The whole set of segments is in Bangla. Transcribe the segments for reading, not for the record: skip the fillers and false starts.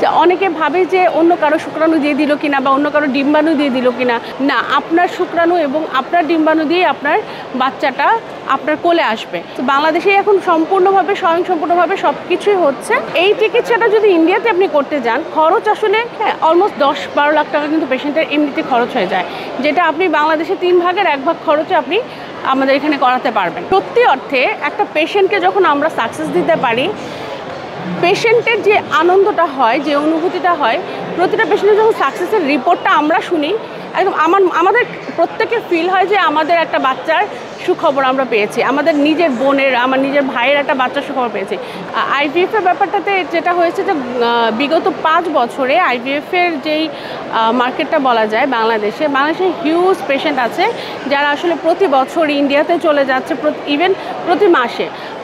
যে অনেকে ভাবে যে অন্য কারো শুক্রাণু দিয়ে দিল কিনা বা অন্য কারো ডিম্বাণু দিয়ে দিল কিনা। না, আপনার শুক্রাণু এবং আপনার ডিম্বাণু দিয়ে আপনার বাচ্চাটা আপনার কোলে আসবে। তো বাংলাদেশে এখন সম্পূর্ণভাবে স্বয়ংসম্পূর্ণভাবে সব কিছুই হচ্ছে। এই চিকিৎসাটা যদি ইন্ডিয়াতে আপনি করতে যান, খরচ আসলে অলমোস্ট 10-12 লাখ টাকা কিন্তু পেশেন্টের এমনিতে খরচ হয়ে যায়, যেটা আপনি বাংলাদেশে 3 ভাগের 1 ভাগ খরচে আপনি আমাদের এখানে করাতে পারবেন। সত্যি অর্থে একটা পেশেন্টকে যখন আমরা সাকসেস দিতে পারি, পেশেন্টের যে আনন্দটা হয়, যে অনুভূতিটা হয়, প্রতিটা পেশেন্টের যখন সাকসেসের রিপোর্টটা আমরা শুনি, একদম আমাদের প্রত্যেকের ফিল হয় যে আমাদের একটা বাচ্চার সুখবর আমরা পেয়েছি, আমাদের নিজের বোনের, আমার নিজের ভাইয়ের একটা বাচ্চার সুখবর পেয়েছি। আইভিএফের ব্যাপারটাতে যেটা হয়েছে যে বিগত 5 বছরে আইভিএফের যেই মার্কেটটা বলা যায়, বাংলাদেশে হিউজ পেশেন্ট আছে যারা আসলে প্রতি বছর ইন্ডিয়াতে চলে যাচ্ছে, ইভেন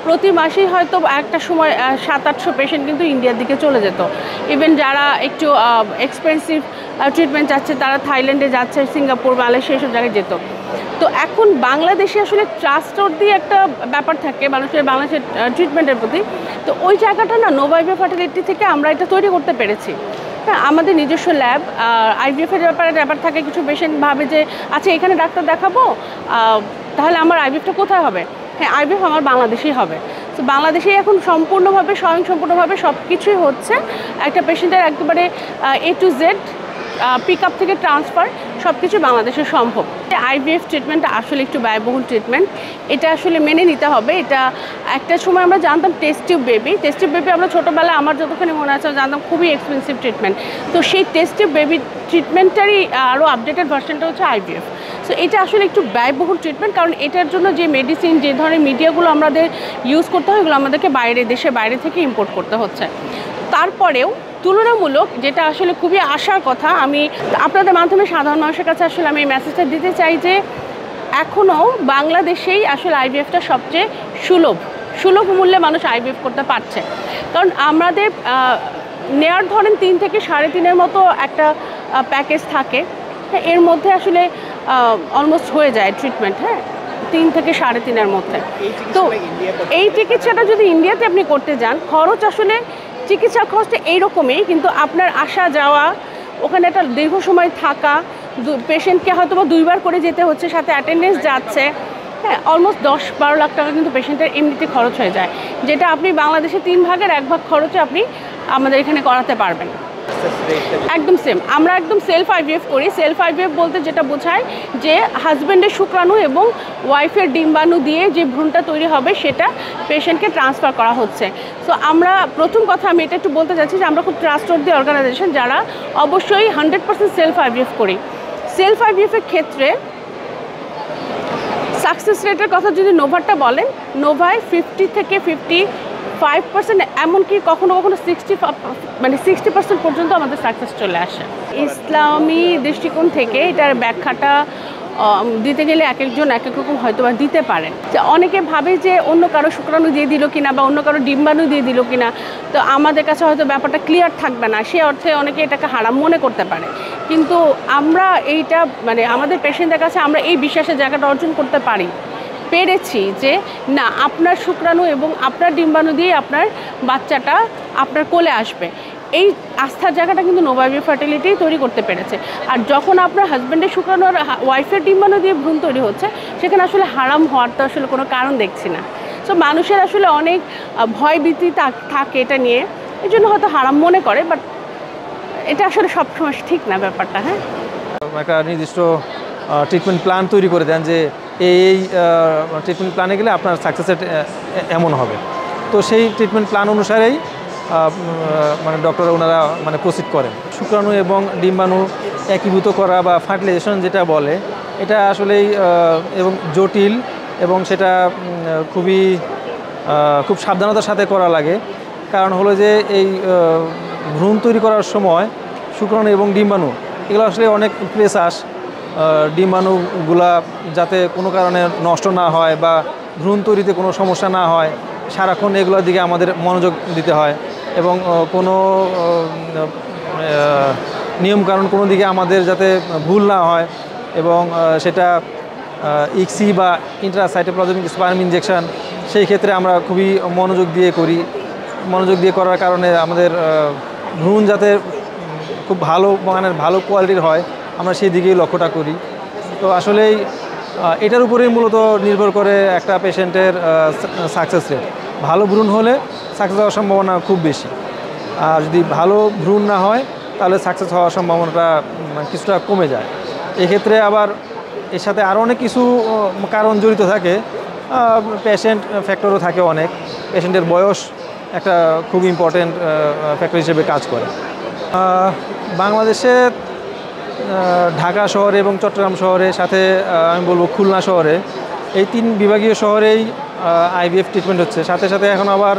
প্রতি মাসেই হয়তো একটা সময় 700-800 পেশেন্ট কিন্তু ইন্ডিয়ার দিকে চলে যেত। ইভেন যারা একটু এক্সপেন্সিভ ট্রিটমেন্ট চাচ্ছে তারা থাইল্যান্ডে যাচ্ছে, সিঙ্গাপুর, মালয়েশিয়া এসব জায়গায় যেত। তো এখন বাংলাদেশে আসলে ট্রাস্টর দিয়ে একটা ব্যাপার থাকে বাংলাদেশের ট্রিটমেন্টের প্রতি। তো ওই জায়গাটা না নোভাইভে ফার্টিলিটি থেকে আমরা এটা তৈরি করতে পেরেছি। হ্যাঁ, আমাদের নিজস্ব ল্যাব। আইভিএফের ব্যাপার থাকে, কিছু পেশেন্ট ভাবে যে আচ্ছা এখানে ডাক্তার দেখাবো, তাহলে আমার আইভিএফটা কোথায় হবে? হ্যাঁ, আইভিএফ আমার বাংলাদেশেই হবে। তো বাংলাদেশেই এখন সম্পূর্ণভাবে স্বয়ংসম্পূর্ণভাবে সব কিছুই হচ্ছে। একটা পেশেন্টের একেবারে A to Z pick up থেকে ট্রান্সফার সব কিছু বাংলাদেশে সম্ভব। আইভিএফ ট্রিটমেন্টটা আসলে একটু ব্যয়বহুল ট্রিটমেন্ট, এটা আসলে মেনে নিতে হবে। এটা একটা সময় আমরা জানতাম টেস্ট টিউব বেবি আমরা ছোটোবেলায়, আমার যতখানি মনে আছে জানতাম, খুবই এক্সপেন্সিভ ট্রিটমেন্ট। তো সেই টেস্ট টিউব বেবি ট্রিটমেন্টটারই আরও আপডেটেড ভার্সনটা হচ্ছে আইভিএফ। সো এটা আসলে একটু ব্যয়বহুল ট্রিটমেন্ট, কারণ এটার জন্য যে মেডিসিন, যে ধরনের মিডিয়াগুলো আমাদের ইউজ করতে হয়, এগুলো আমাদেরকে দেশের বাইরে থেকে ইম্পোর্ট করতে হচ্ছে। তারপরেও তুলনামূলক যেটা আসলে খুবই আশার কথা, আমি আপনাদের মাধ্যমে সাধারণ মানুষের কাছে আসলে আমি এই মেসেজটা দিতে চাই যে এখনও বাংলাদেশেই আসলে আইভিএফটা সবচেয়ে সুলভ মূল্যে মানুষ আইভিএফ করতে পারছে। কারণ আমাদের নেয়ার ধরেন 3 থেকে 3.5-এর মতো একটা প্যাকেজ থাকে, এর মধ্যে আসলে অলমোস্ট হয়ে যায় ট্রিটমেন্ট। হ্যাঁ, 3 থেকে 3.5-এর মধ্যে। তো এই চিকিৎসাটা যদি ইন্ডিয়াতে আপনি করতে যান, খরচ আসলে চিকিৎসার খরচটা এইরকমই, কিন্তু আপনার আসা যাওয়া, ওখানে একটা দীর্ঘ সময় থাকা, পেশেন্টকে হয়তো বা 2 বার করে যেতে হচ্ছে, সাথে অ্যাটেন্ডেন্স যাচ্ছে, হ্যাঁ, অলমোস্ট 10-12 লাখ টাকা কিন্তু পেশেন্টের এমনিতে খরচ হয়ে যায়, যেটা আপনি বাংলাদেশে 3 ভাগের 1 ভাগ খরচে আপনি আমাদের এখানে করাতে পারবেন। একদম সেম, আমরা একদম সেলফ আইভিএফ করি। সেলফ আইভিএফ বলতে যেটা বোঝায় যে হাজব্যান্ডের শুক্রাণু এবং ওয়াইফের ডিম্বাণু দিয়ে যে ভ্রূণটা তৈরি হবে সেটা পেশেন্টকে ট্রান্সফার করা হচ্ছে। সো আমরা প্রথম কথা আমি এটা একটু বলতে চাচ্ছি যে আমরা খুব ট্রাস্টওয়ার্দি অর্গানাইজেশন, যারা অবশ্যই 100% সেলফ আইভিএফ করি। সেলফ আইভিএফের ক্ষেত্রে সাকসেস রেটের কথা যদি নোভারটা বলেন, নোভায় 50 থেকে 55%, এমনকি কখনো 60% পর্যন্ত আমাদের সাকসেস চলে আসে। ইসলামী দৃষ্টিকোণ থেকে এটার ব্যাখ্যাটা দিতে গেলে এক একজন এক এক রকম হয়তো বা দিতে পারেন। যে অনেকে ভাবে যে অন্য কারো শুক্রাণু দিয়ে দিল কিনা বা অন্য কারো ডিম্বাণু দিয়ে দিল কিনা, তো আমাদের কাছে হয়তো ব্যাপারটা ক্লিয়ার থাকবে না, সে অর্থে অনেকে এটাকে হারাম মনে করতে পারে। কিন্তু আমরা এইটা আমাদের পেশেন্টদের কাছে আমরা এই বিশ্বাসের জায়গাটা অর্জন করতে পেরেছি যে না, আপনার শুক্রাণু এবং আপনার ডিম্বাণু দিয়ে আপনার বাচ্চাটা আপনার কোলে আসবে। এই আস্থার জায়গাটা কিন্তু নোভাইভে ফার্টিলিটি তৈরি করতে পেরেছে। আর যখন আপনার হাজব্যান্ডের শুক্রাণু আর ওয়াইফের ডিম্বাণু দিয়ে ভ্রূণ তৈরি হচ্ছে, সেখানে আসলে হারাম হওয়ার তো আসলে কোনো কারণ দেখছি না। সো মানুষের আসলে অনেক ভয়ভীতি থাকে এটা নিয়ে, এই জন্য হয়তো হারাম মনে করে, বাট এটা আসলে সবসময় ঠিক না ব্যাপারটা। হ্যাঁ, একটা নির্দিষ্ট ট্রিটমেন্ট প্ল্যান তৈরি করে দেন যে এই ট্রিটমেন্ট প্ল্যানে গেলে আপনার সাকসেসের এমন হবে। তো সেই ট্রিটমেন্ট প্ল্যান অনুসারেই ডক্টররা ওনারা প্রসিড করেন। শুক্রাণু এবং ডিম্বাণু একীভূত করা বা ফার্টিলাইজেশন যেটা বলে, এটা আসলেই এবং জটিল, এবং সেটা খুব সাবধানতার সাথে করা লাগে। কারণ হলো যে এই ভ্রূণ তৈরি করার সময় শুক্রাণু এবং ডিম্বাণু এগুলো আসলে অনেক প্রেসাস, ডিম্বাণুগুলা যাতে কোনো কারণে নষ্ট না হয় বা ভ্রূণ তৈরিতে কোনো সমস্যা না হয়, সারাক্ষণ এগুলোর দিকে আমাদের মনোযোগ দিতে হয়। এবং কোনো নিয়মকানুন কোনো দিকে আমাদের যাতে ভুল না হয়, এবং সেটা ইক্সি বা ইন্ট্রাসাইটোপ্লাজমিক স্পার্ম ইনজেকশন, সেই ক্ষেত্রে আমরা খুবই মনোযোগ দিয়ে করার কারণে আমাদের ভ্রূণ যাতে খুব ভালো মানের ভালো কোয়ালিটির হয় আমরা সেই দিকেই লক্ষ্যটা করি। তো আসলেই এটার উপরেই মূলত নির্ভর করে একটা পেশেন্টের সাকসেস রেট। ভালো ভ্রূণ হলে সাকসেস হওয়ার সম্ভাবনা খুব বেশি, আর যদি ভালো ভ্রূণ না হয় তাহলে সাকসেস হওয়ার সম্ভাবনাটা কিছুটা কমে যায়। এক্ষেত্রে আবার এর সাথে আরও অনেক কিছু কারণ জড়িত থাকে, পেশেন্ট ফ্যাক্টরও থাকে অনেক। পেশেন্টের বয়স একটা খুব ইম্পর্টেন্ট ফ্যাক্টর হিসেবে কাজ করে। বাংলাদেশে ঢাকা শহরে এবং চট্টগ্রাম শহরে, সাথে আমি বলবো খুলনা শহরে, এই 3 বিভাগীয় শহরেই আইভিএফ ট্রিটমেন্ট হচ্ছে। সাথে সাথে এখন আবার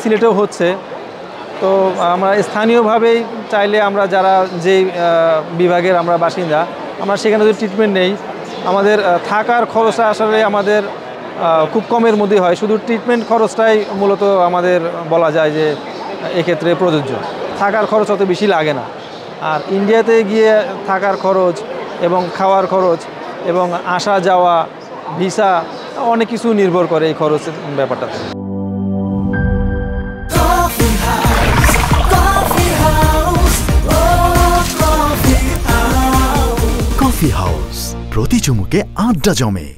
সিলেটেও হচ্ছে। তো আমরা স্থানীয়ভাবেই চাইলে আমরা যারা যেই বিভাগের আমরা বাসিন্দা, আমরা সেখানে যদি ট্রিটমেন্ট নেই, আমাদের থাকার খরচটা আসলে আমাদের খুব কমের মধ্যে হয়। শুধু ট্রিটমেন্ট খরচটাই মূলত আমাদের বলা যায় যে এক্ষেত্রে প্রযোজ্য। থাকার খরচ অত বেশি লাগে না। আর ইন্ডিয়াতে গিয়ে থাকার খরচ এবং খাওয়ার খরচ এবং আসা যাওয়া, ভিসা, অনেক কিছু নির্ভর করে এই খরচের ব্যাপারটাতে। কফি হাউস, প্রতি চুমুকে আড্ডা জমে।